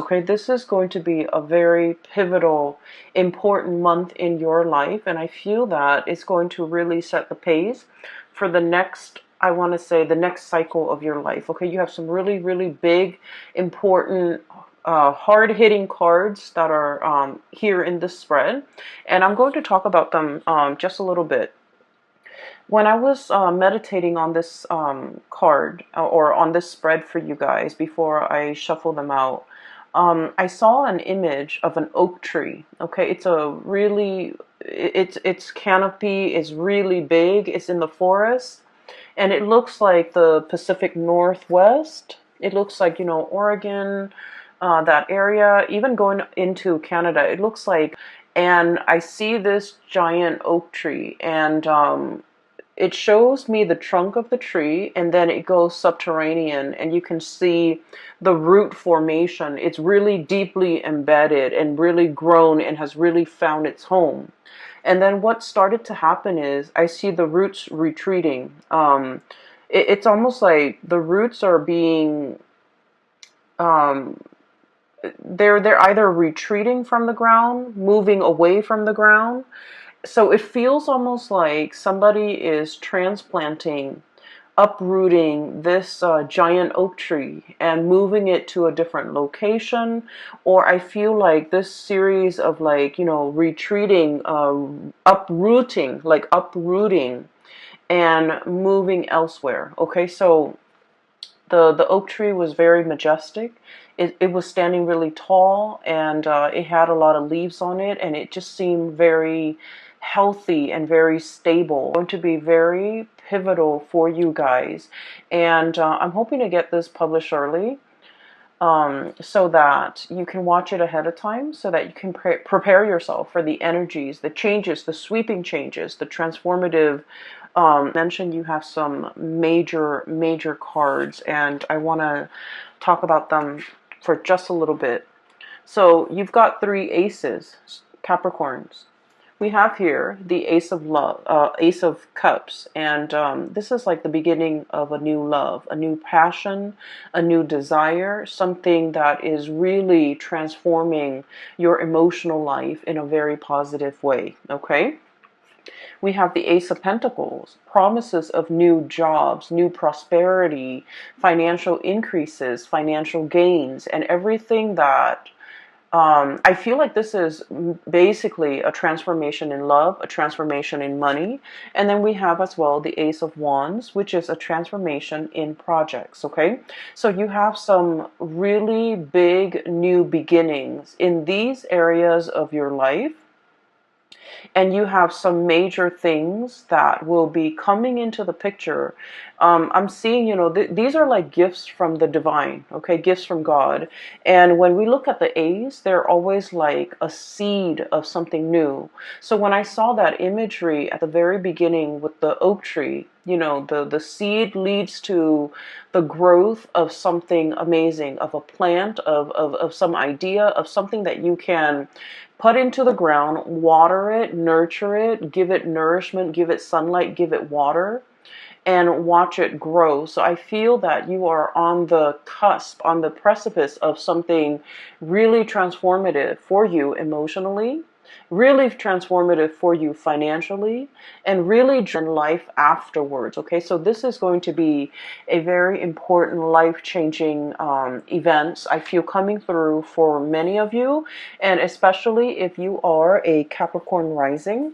okay? This is going to be a very pivotal, important month in your life, and I feel that it's going to really set the pace for the next, I want to say, the next cycle of your life, okay? You have some really, really big, important, hard-hitting cards that are here in this spread, and I'm going to talk about them just a little bit. When I was meditating on this card or on this spread for you guys before I shuffle them out, I saw an image of an oak tree. Okay, it's a really, its canopy is really big. It's in the forest, and it looks like the Pacific Northwest. It looks like, you know, Oregon, that area, even going into Canada. It looks like, and I see this giant oak tree, and it shows me the trunk of the tree, and then it goes subterranean, and you can see the root formation. It's really deeply embedded and really grown and has really found its home. And then what started to happen is I see the roots retreating. It's almost like the roots are being um, they're either retreating from the ground, moving away from the ground. So it feels almost like somebody is transplanting, uprooting this giant oak tree and moving it to a different location. Or I feel like this series of, like, you know, retreating, uprooting, like uprooting and moving elsewhere. Okay, so the oak tree was very majestic. It was standing really tall, and it had a lot of leaves on it, and it just seemed very healthy and very stable. Going to be very pivotal for you guys, and I'm hoping to get this published early, so that you can watch it ahead of time, so that you can prepare yourself for the energies, the changes, the sweeping changes, the transformative. Mentioned you have some major cards, and I want to talk about them for just a little bit. So you've got three aces, Capricorns. We have here the Ace of Love, Ace of Cups, and this is like the beginning of a new love, a new passion, a new desire, something that is really transforming your emotional life in a very positive way, okay? We have the Ace of Pentacles, promises of new jobs, new prosperity, financial increases, financial gains, and everything that I feel like this is basically a transformation in love, a transformation in money. And then we have as well the Ace of Wands, which is a transformation in projects, okay? So you have some really big new beginnings in these areas of your life. And you have some major things that will be coming into the picture. I'm seeing, you know, these are like gifts from the divine, okay, gifts from God. And when we look at the A's, they're always like a seed of something new. So when I saw that imagery at the very beginning with the oak tree, you know, the seed leads to the growth of something amazing, of a plant, of some idea, of something that you can put into the ground, water it, nurture it, give it nourishment, give it sunlight, give it water, and watch it grow. So I feel that you are on the cusp, on the precipice of something really transformative for you emotionally, really transformative for you financially, and really in life afterwards. Okay, so this is going to be a very important life-changing events I feel coming through for many of you, and especially if you are a Capricorn rising.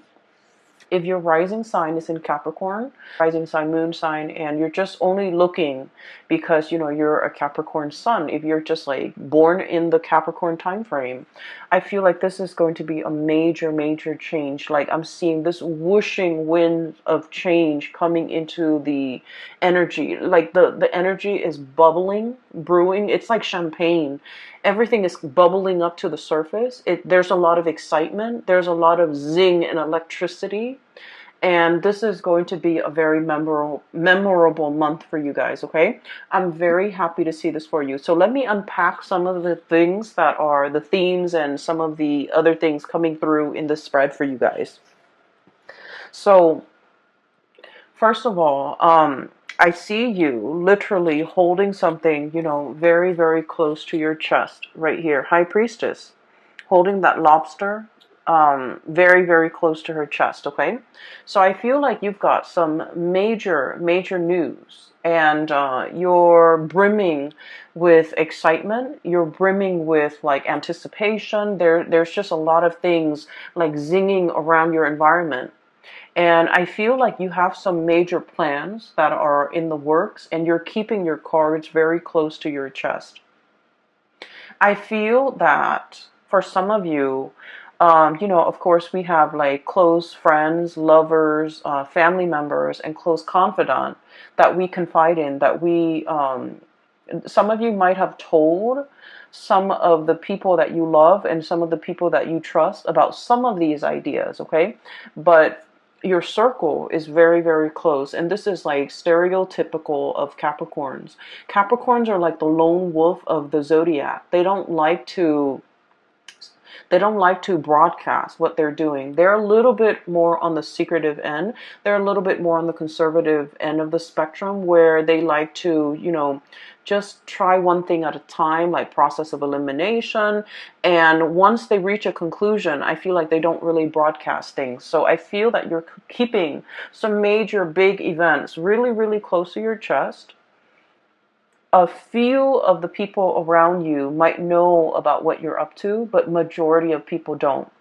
If your rising sign is in Capricorn, rising sign, moon sign, and you're just only looking because, you know, you're a Capricorn sun, if you're just like born in the Capricorn time frame, I feel like this is going to be a major change. Like I'm seeing this whooshing wind of change coming into the energy. Like the energy is bubbling, brewing. It's like champagne. Everything is bubbling up to the surface. There's a lot of excitement. There's a lot of zing and electricity. And this is going to be a very memorable month for you guys, okay? I'm very happy to see this for you. So let me unpack some of the things that are the themes and some of the other things coming through in this spread for you guys. So, first of all, I see you literally holding something, very, very close to your chest right here. High Priestess, holding that lobster, very, very close to her chest, okay? So I feel like you've got some major, major news, and you're brimming with excitement. You're brimming with like anticipation. There's just a lot of things like zinging around your environment. And I feel like you have some major plans that are in the works, and you're keeping your cards very close to your chest. I feel that for some of you, of course, we have like close friends, lovers, family members, and close confidant that we confide in, some of you might have told some of the people that you love and some of the people that you trust about some of these ideas, okay? But your circle is very, very close. And this is like stereotypical of Capricorns. Capricorns are like the lone wolf of the zodiac. They don't like to broadcast what they're doing. They're a little bit more on the secretive end. They're a little bit more on the conservative end of the spectrum, where they like to, just try one thing at a time, like process of elimination. And once they reach a conclusion, I feel like they don't really broadcast things. So I feel that you're keeping some major big events really, really close to your chest. A few of the people around you might know about what you're up to, but majority of people don't.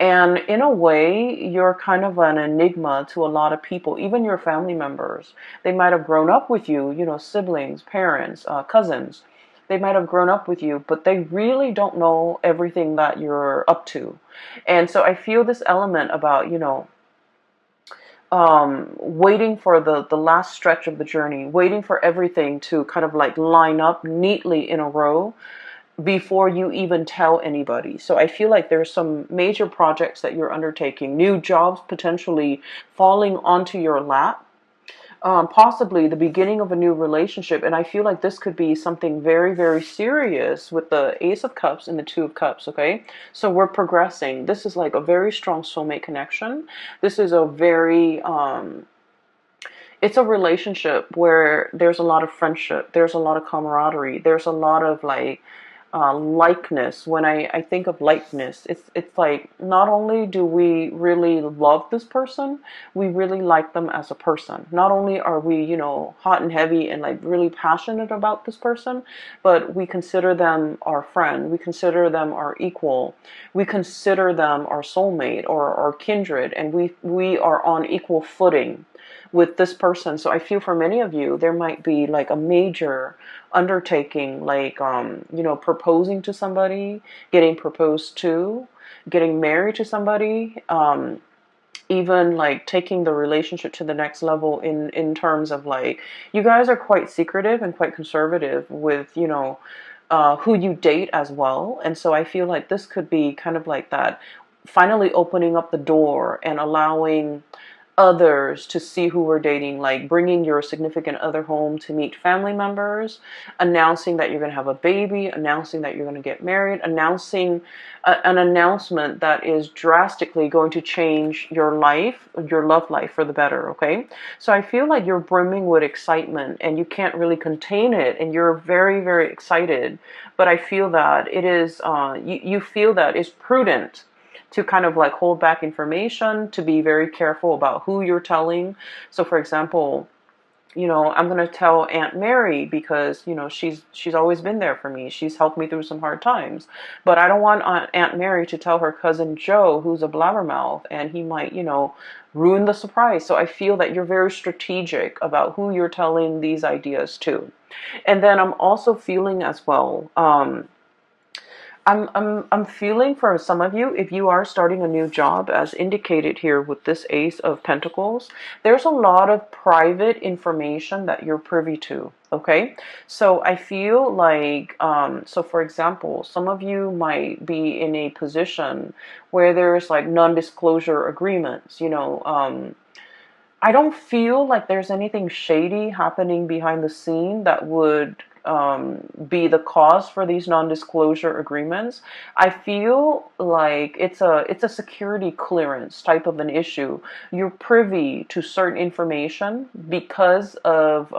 And in a way, you're kind of an enigma to a lot of people, even your family members. They might have grown up with you, siblings, parents, cousins. They might have grown up with you, but they really don't know everything that you're up to. And so I feel this element about, waiting for the last stretch of the journey, waiting for everything to kind of like line up neatly in a row before you even tell anybody. So I feel like there's some major projects that you're undertaking, new jobs potentially falling onto your lap, possibly the beginning of a new relationship. And I feel like this could be something very, very serious with the Ace of Cups and the Two of Cups, okay? So we're progressing. This is like a very strong soulmate connection. This is it's a relationship where there's a lot of friendship, there's a lot of camaraderie, there's a lot of like likeness. When I think of likeness, it's like not only do we really love this person, we really like them as a person. Not only are we, hot and heavy and like really passionate about this person, but we consider them our friend. We consider them our equal. We consider them our soulmate or our kindred, and we are on equal footing with this person. So I feel for many of you, there might be like a major undertaking, like, proposing to somebody, getting proposed to, getting married to somebody, even like taking the relationship to the next level in terms of like, you guys are quite secretive and quite conservative with, who you date as well. And so I feel like this could be kind of like that, finally opening up the door and allowing others to see who we're dating, like bringing your significant other home to meet family members, announcing that you're going to have a baby, announcing that you're going to get married, announcing an announcement that is drastically going to change your life, your love life for the better, okay? So I feel like you're brimming with excitement and you can't really contain it, and you're very, very excited. But I feel that it is, you feel that it's prudent to kind of like hold back information, to be very careful about who you're telling. So for example, I'm going to tell Aunt Mary because, she's always been there for me. She's helped me through some hard times. But I don't want Aunt Mary to tell her cousin Joe, who's a blabbermouth, and he might, ruin the surprise. So I feel that you're very strategic about who you're telling these ideas to. And then I'm also feeling as well, I'm feeling for some of you, if you are starting a new job, as indicated here with this Ace of Pentacles, there's a lot of private information that you're privy to, okay? So I feel like, so for example, some of you might be in a position where there's like non-disclosure agreements, I don't feel like there's anything shady happening behind the scene that would be the cause for these non-disclosure agreements. I feel like it's a security clearance type of an issue. You're privy to certain information because of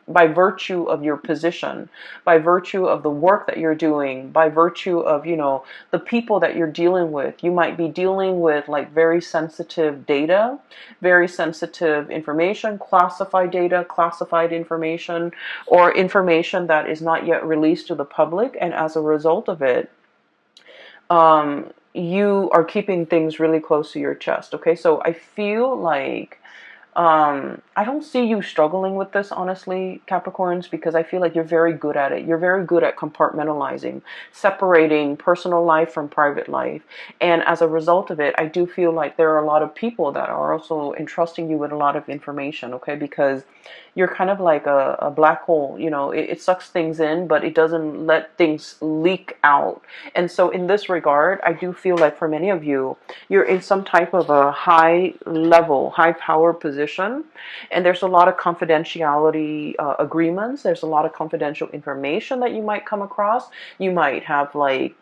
by virtue of your position, by virtue of the work that you're doing, by virtue of, the people that you're dealing with. You might be dealing with like very sensitive data, very sensitive information, classified data, classified information, or information that is not yet released to the public. And as a result of it, you are keeping things really close to your chest. Okay, so I feel like I don't see you struggling with this, honestly, Capricorns, because I feel like you're very good at it. You're very good at compartmentalizing, separating personal life from private life. And as a result of it, I do feel like there are a lot of people that are also entrusting you with a lot of information, okay? Because you're kind of like a black hole, it sucks things in, but it doesn't let things leak out. And so in this regard, I do feel like for many of you, you're in some type of a high level, high power position, and there's a lot of confidentiality agreements. There's a lot of confidential information that you might come across. You might have like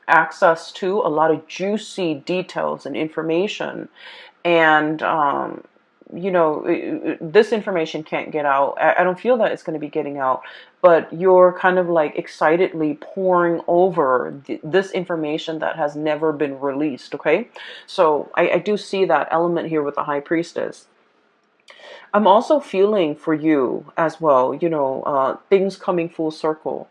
access to a lot of juicy details and information, and this information can't get out. I don't feel that it's going to be getting out, but you're kind of like excitedly pouring over this information that has never been released. Okay, so I do see that element here with the High Priestess. I'm also feeling for you as well, things coming full circle.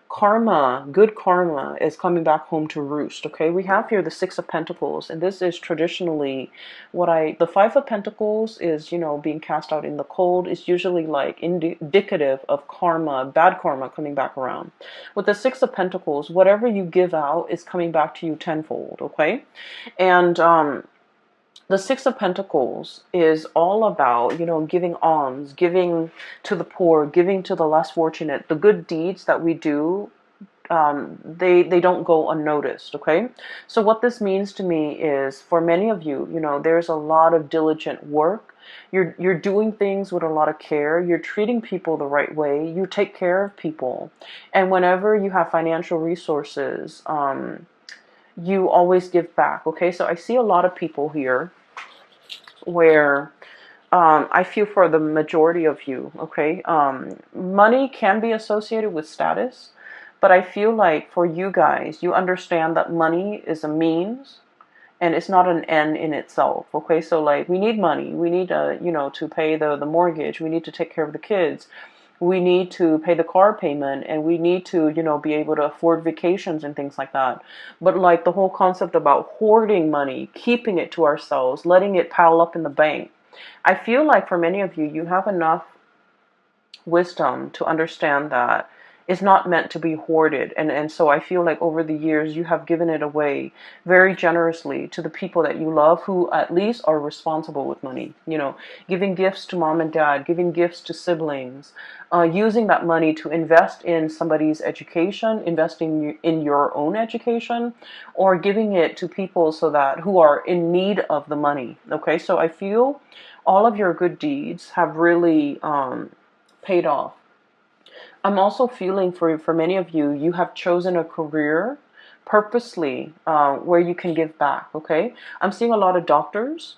Karma, good karma is coming back home to roost. Okay, we have here the Six of Pentacles, and this is traditionally the Five of Pentacles is, being cast out in the cold, is usually like indicative of karma, bad karma coming back around. With the Six of Pentacles, whatever you give out is coming back to you tenfold. Okay, and the Six of Pentacles is all about, giving alms, giving to the poor, giving to the less fortunate. The good deeds that we do, they don't go unnoticed. Okay, so what this means to me is, for many of you, there's a lot of diligent work. You're doing things with a lot of care. You're treating people the right way. You take care of people, and whenever you have financial resources, you always give back. Okay, so I see a lot of people here where I feel for the majority of you, okay, money can be associated with status, but I feel like for you guys, you understand that money is a means and it's not an end in itself. Okay, so like we need money, we need to pay the mortgage, we need to take care of the kids, we need to pay the car payment, and we need to be able to afford vacations and things like that. But like the whole concept about hoarding money, keeping it to ourselves, letting it pile up in the bank, I feel like for many of you, you have enough wisdom to understand that it's not meant to be hoarded. And so I feel like over the years, you have given it away very generously to the people that you love, who at least are responsible with money. Giving gifts to mom and dad, giving gifts to siblings, using that money to invest in somebody's education, investing in your own education, or giving it to people who are in need of the money. Okay, so I feel all of your good deeds have really paid off. I'm also feeling for many of you, you have chosen a career purposely where you can give back. Okay, I'm seeing a lot of doctors.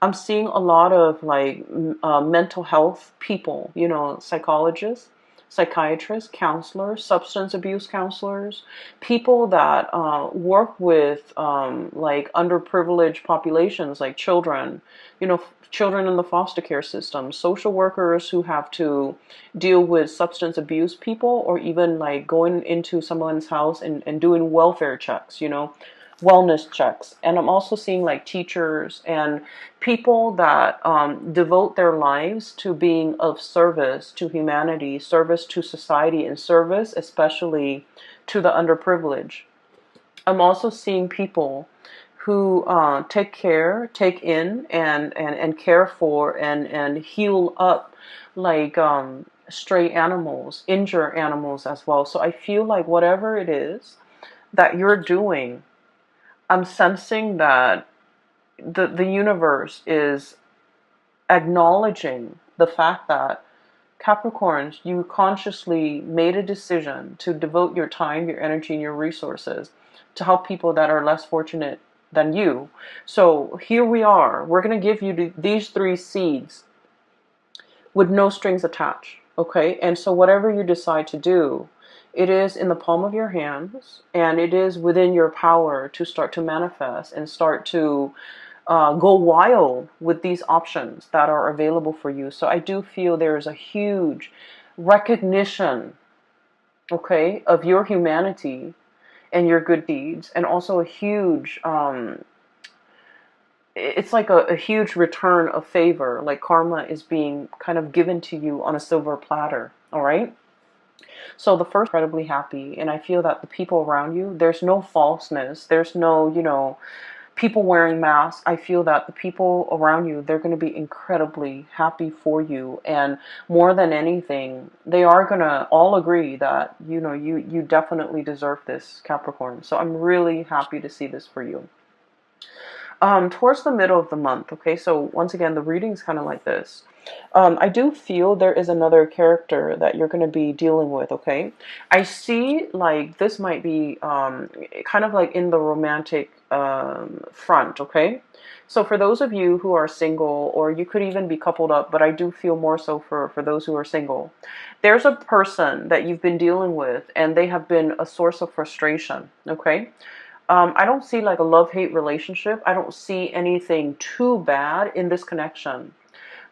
I'm seeing a lot of like mental health people, psychologists, psychiatrists, counselors, substance abuse counselors, people that work with like underprivileged populations, like children, children in the foster care system, social workers who have to deal with substance abuse people, or even like going into someone's house and doing welfare checks, wellness checks. And I'm also seeing like teachers and people that devote their lives to being of service to humanity, service to society, and service especially to the underprivileged. I'm also seeing people who take in and care for and heal up like stray animals, injure animals as well. So I feel like whatever it is that you're doing, I'm sensing that the universe is acknowledging the fact that Capricorns, you consciously made a decision to devote your time, your energy, and your resources to help people that are less fortunate than you. So here we are. We're going to give you these 3 seeds with no strings attached. Okay? And so whatever you decide to do, it is in the palm of your hands, and it is within your power to start to manifest and start to go wild with these options that are available for you. So I do feel there is a huge recognition, okay, of your humanity and your good deeds, and also a huge, it's like a huge return of favor, like karma is being kind of given to you on a silver platter, all right? So the first, incredibly happy, and I feel that the people around you, there's no falseness, there's no, people wearing masks. I feel that the people around you, they're going to be incredibly happy for you. And more than anything, they are going to all agree that, you definitely deserve this, Capricorn. So I'm really happy to see this for you. Towards the middle of the month, okay, so once again, the reading's kind of like this. I do feel there is another character that you're going to be dealing with, okay? I see, like, this might be kind of like in the romantic front, okay? So for those of you who are single, or you could even be coupled up, but I do feel more so for those who are single, there's a person that you've been dealing with, and they have been a source of frustration, okay? I don't see like a love-hate relationship. I don't see anything too bad in this connection.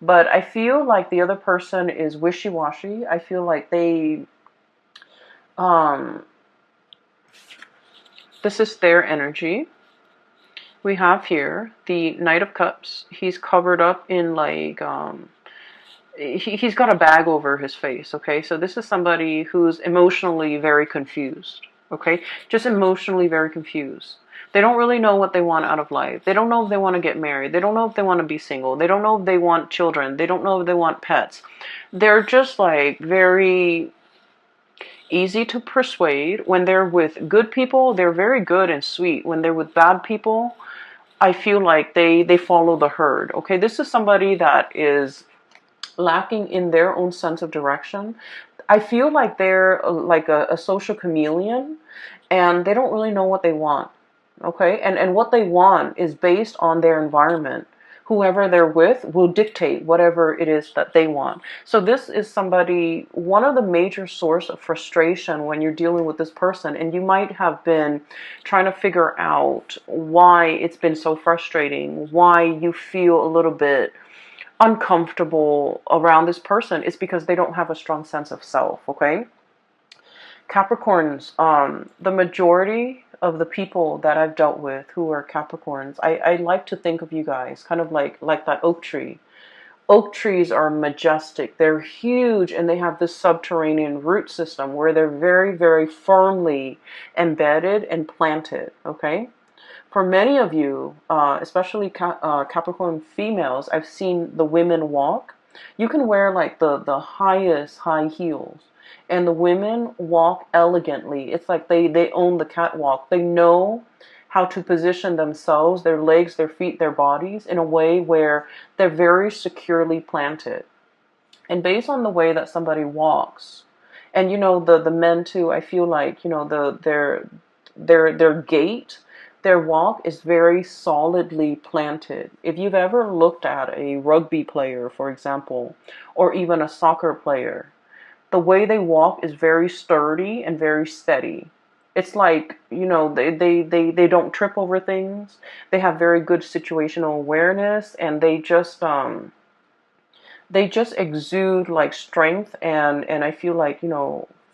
But I feel like the other person is wishy-washy. I feel like this is their energy. We have here the Knight of Cups. He's covered up in like, he's got a bag over his face, okay? So this is somebody who's emotionally very confused, okay? Just emotionally very confused. They don't really know what they want out of life. They don't know if they want to get married. They don't know if they want to be single. They don't know if they want children. They don't know if they want pets. They're just like very easy to persuade. When they're with good people, they're very good and sweet. When they're with bad people, I feel like they follow the herd, okay? This is somebody that is lacking in their own sense of direction. I feel like they're like a social chameleon, and they don't really know what they want. Okay, and what they want is based on their environment. Whoever they're with will dictate whatever it is that they want. So this is somebody, one of the major source of frustration when you're dealing with this person, and you might have been trying to figure out why it's been so frustrating, why you feel a little bit uncomfortable around this person. It's because they don't have a strong sense of self, okay? Capricorns, the majority of the people that I've dealt with who are Capricorns, I like to think of you guys kind of like that oak tree. Oak trees are majestic. They're huge, and they have this subterranean root system where they're very, very firmly embedded and planted, okay? For many of you, especially Capricorn females, I've seen the women walk. You can wear like the highest high heels, and the women walk elegantly. It's like they own the catwalk. They know how to position themselves, their legs, their feet, their bodies in a way where they're very securely planted. And based on the way that somebody walks, and the men too, I feel like their gait, their walk is very solidly planted. If you've ever looked at a rugby player, for example, or even a soccer player, the way they walk is very sturdy and very steady. It's like, they don't trip over things. They have very good situational awareness, and they just exude like strength, and I feel like,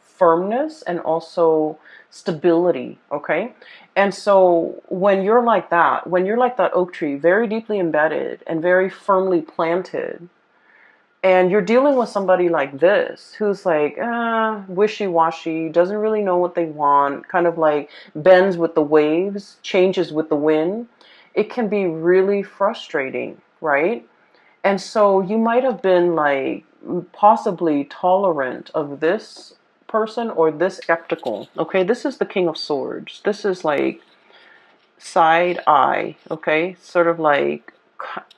firmness and also stability, okay? And so when you're like that, oak tree, very deeply embedded and very firmly planted, and you're dealing with somebody like this, who's like, wishy-washy, doesn't really know what they want, kind of like bends with the waves, changes with the wind, it can be really frustrating, right? And so you might have been like possibly tolerant of this person or this skeptical. Okay, this is the King of Swords. This is like side eye, okay? Sort of like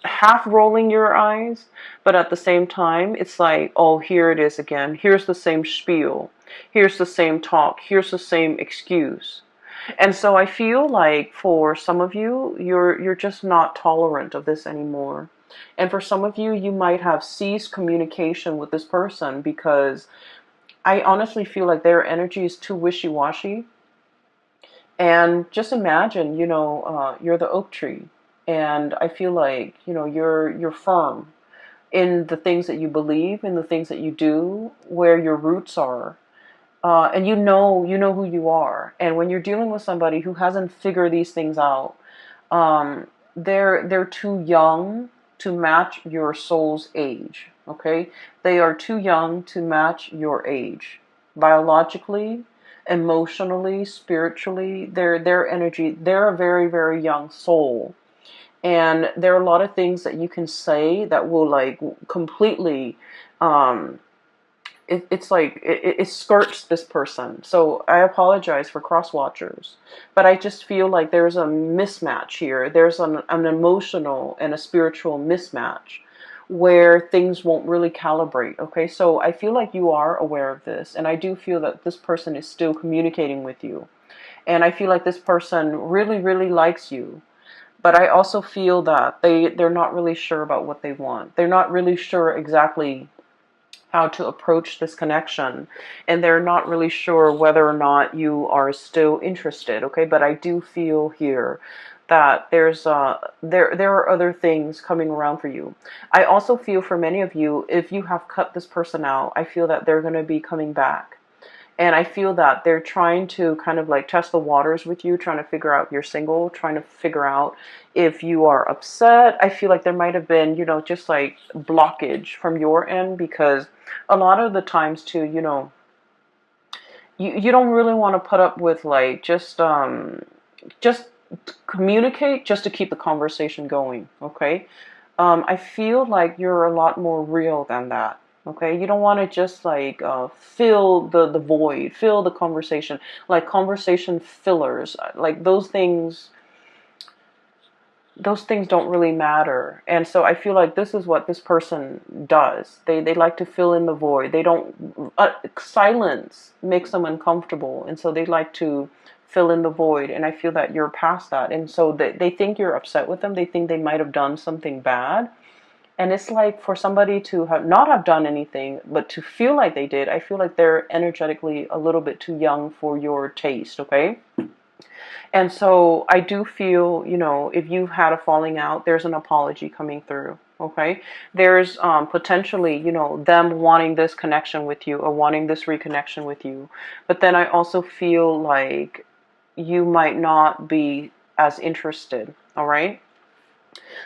half rolling your eyes, but at the same time, it's like, oh, here it is again. Here's the same spiel. Here's the same talk. Here's the same excuse. And so I feel like for some of you, you're just not tolerant of this anymore. And for some of you, you might have ceased communication with this person because I honestly feel like their energy is too wishy-washy. And just imagine, you're the oak tree, and I feel like, you're firm in the things that you believe, in the things that you do, where your roots are. And you know who you are. And when you're dealing with somebody who hasn't figured these things out, um, they're too young to match your soul's age. Okay, they are too young to match your age, biologically, emotionally, spiritually. Their energy. They're a very, very young soul. And there are a lot of things that you can say that will like completely um, it's like it skirts this person. So I apologize for cross watchers, but I just feel like there's a mismatch here. There's an emotional and a spiritual mismatch where things won't really calibrate. Okay, so I feel like you are aware of this, and I do feel that this person is still communicating with you, and I feel like this person really, really likes you. But I also feel that they're not really sure about what they want. They're not really sure exactly how to approach this connection, and they're not really sure whether or not you are still interested. Okay, but I do feel here that there are other things coming around for you. I also feel for many of you, if you have cut this person out, I feel that they're going to be coming back. And I feel that they're trying to kind of like test the waters with you, trying to figure out you're single, trying to figure out if you are upset. I feel like there might have been, just like blockage from your end, because a lot of the times too, you don't really want to put up with like just communicate just to keep the conversation going. Okay. I feel like you're a lot more real than that. Okay, you don't want to just like fill the void, fill the conversation, like conversation fillers, like those things don't really matter. And so I feel like this is what this person does. They like to fill in the void. They don't silence makes them uncomfortable, and so they like to fill in the void. And I feel that you're past that, and so they think you're upset with them. They think they might have done something bad. And it's like for somebody to have not have done anything, but to feel like they did, I feel like they're energetically a little bit too young for your taste, okay? And so I do feel, if you've had a falling out, there's an apology coming through. Okay, there's potentially, them wanting this connection with you or wanting this reconnection with you. But then I also feel like you might not be as interested. All right.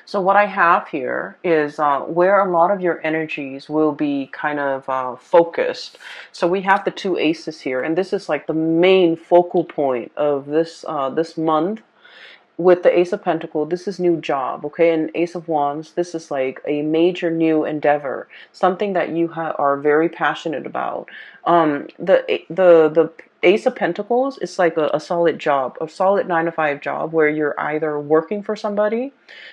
So what I have here is where a lot of your energies will be kind of focused. So we have the two aces here, and this is like the main focal point of this month. With the Ace of Pentacles, this is new job, okay? And Ace of Wands, this is like a major new endeavor, something that you are very passionate about. The Ace of Pentacles is like a solid job, a solid 9 to 5 job where you're either working for somebody,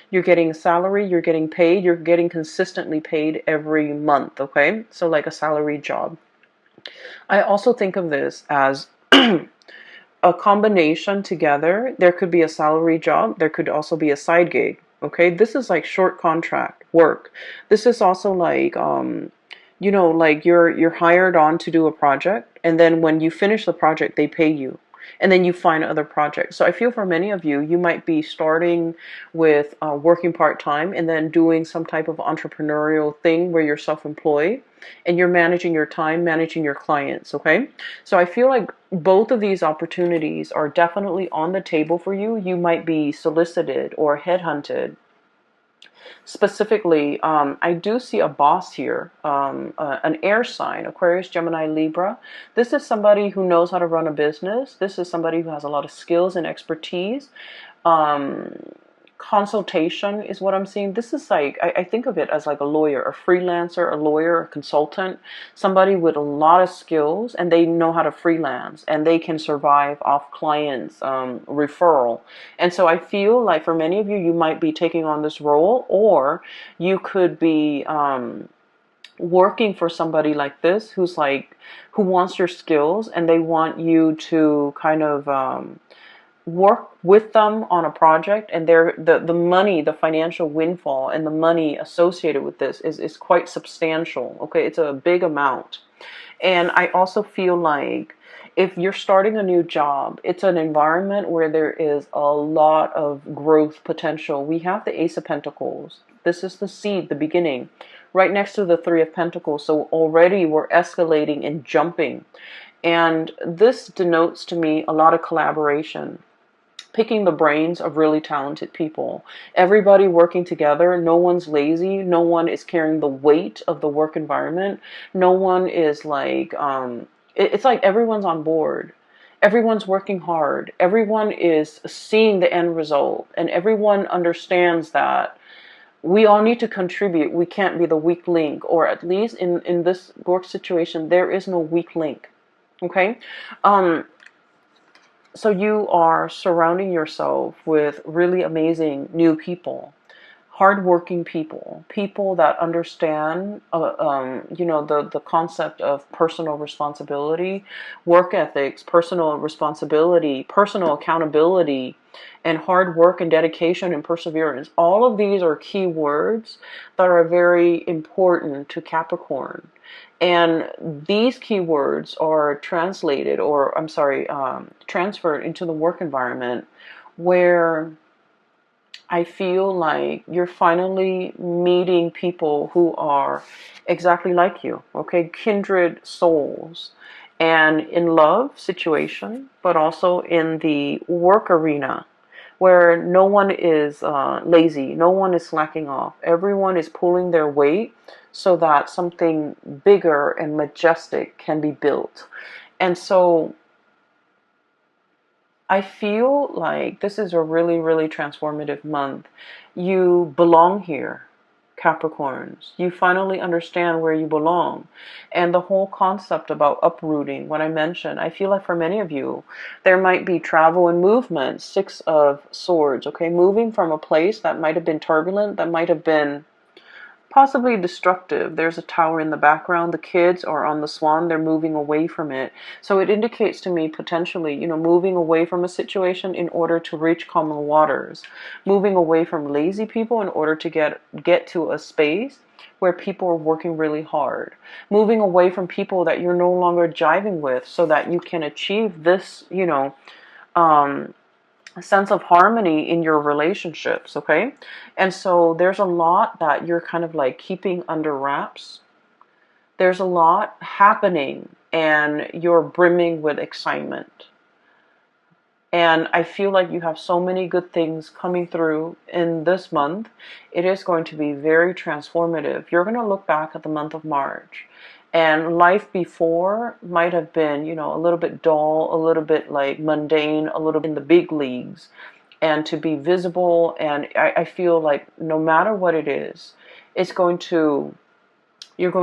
you're getting a salary, you're getting paid, you're getting consistently paid every month, okay? So like a salary job. I also think of this as a combination together. There could be a salary job. There could also be a side gig. Okay, this is like short contract work. This is also like like you're hired on to do a project, and then when you finish the project, they pay you, and then you find other projects. So I feel for many of you, you might be starting with working part-time and then doing some type of entrepreneurial thing where you're self-employed and you're managing your time, managing your clients. Okay, so I feel like both of these opportunities are definitely on the table for you. You might be solicited or headhunted. Specifically, I do see a boss here, an air sign, Aquarius, Gemini, Libra. This is somebody who knows how to run a business. This is somebody who has a lot of skills and expertise. Um, consultation is what I'm seeing. This is like, I think of it as like a lawyer, a freelancer, a lawyer, a consultant, somebody with a lot of skills, and they know how to freelance and they can survive off clients, referral. And so I feel like for many of you, you might be taking on this role, or you could be working for somebody like this who's like, who wants your skills, and they want you to kind of work with them on a project, and the money, the financial windfall and the money associated with this is quite substantial. Okay, it's a big amount. And I also feel like if you're starting a new job, it's an environment where there is a lot of growth potential. We have the Ace of Pentacles. This is the seed, the beginning, right next to the Three of Pentacles. So already we're escalating and jumping. And this denotes to me a lot of collaboration, picking the brains of really talented people, everybody working together. No one's lazy. No one is carrying the weight of the work environment. No one is like, it's like everyone's on board. Everyone's working hard. Everyone is seeing the end result, and everyone understands that we all need to contribute. We can't be the weak link, or at least in this work situation, there is no weak link. Okay? So you are surrounding yourself with really amazing new people, hardworking people, people that understand, the concept of personal responsibility, work ethics, personal responsibility, personal accountability, and hard work and dedication and perseverance. All of these are key words that are very important to Capricorn. And these keywords are translated, or I'm sorry, transferred into the work environment, where I feel like you're finally meeting people who are exactly like you, okay? Kindred souls. And in love situation, but also in the work arena, where no one is lazy, no one is slacking off. Everyone is pulling their weight so that something bigger and majestic can be built. And so I feel like this is a really, really transformative month. You belong here, Capricorns. You finally understand where you belong. And the whole concept about uprooting, what I mentioned, I feel like for many of you, there might be travel and movement, Six of Swords, okay? Moving from a place that might have been turbulent, that might have been possibly destructive. There's a tower in the background. The kids are on the swan. They're moving away from it. So it indicates to me potentially, moving away from a situation in order to reach calmer waters. Moving away from lazy people in order to get to a space where people are working really hard. Moving away from people that you're no longer jiving with so that you can achieve this, a sense of harmony in your relationships, okay? And so there's a lot that you're kind of like keeping under wraps. There's a lot happening and you're brimming with excitement. And I feel like you have so many good things coming through in this month. It is going to be very transformative. You're going to look back at the month of March, and life before might have been, a little bit dull, a little bit like mundane, a little bit in the big leagues. And to be visible, and I feel like no matter what it is, you're going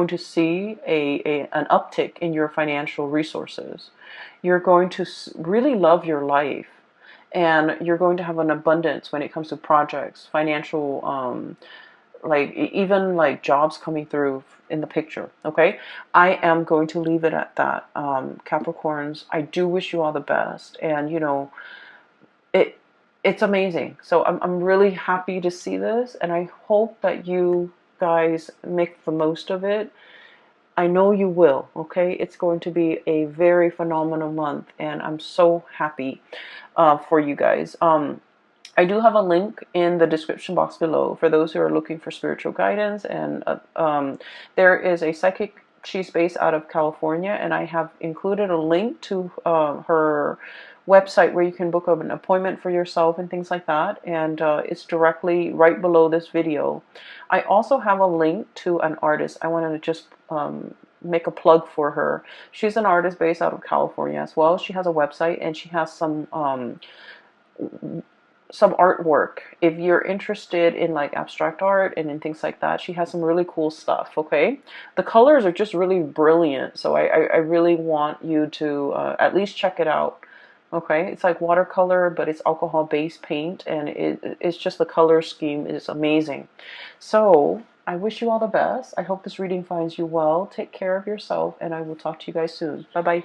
to see an uptick in your financial resources. You're going to really love your life, and you're going to have an abundance when it comes to projects, financial, like even like jobs coming through in the picture. Okay, I am going to leave it at that. Capricorns, I do wish you all the best, and it's amazing. So I'm really happy to see this, and I hope that you guys make the most of it. I know you will, okay? It's going to be a very phenomenal month, and I'm so happy for you guys. I do have a link in the description box below for those who are looking for spiritual guidance, and there is a psychic. She's based out of California, and I have included a link to her website where you can book an appointment for yourself and things like that, and it's directly right below this video. I also have a link to an artist. I wanted to just make a plug for her. She's an artist based out of California as well. She has a website, and she has some some artwork. If you're interested in like abstract art and in things like that, she has some really cool stuff. Okay, the colors are just really brilliant, so I really want you to at least check it out. Okay, it's like watercolor, but it's alcohol based paint, and it's just the color scheme is amazing. So I wish you all the best. I hope this reading finds you well. Take care of yourself, and I will talk to you guys soon. Bye bye.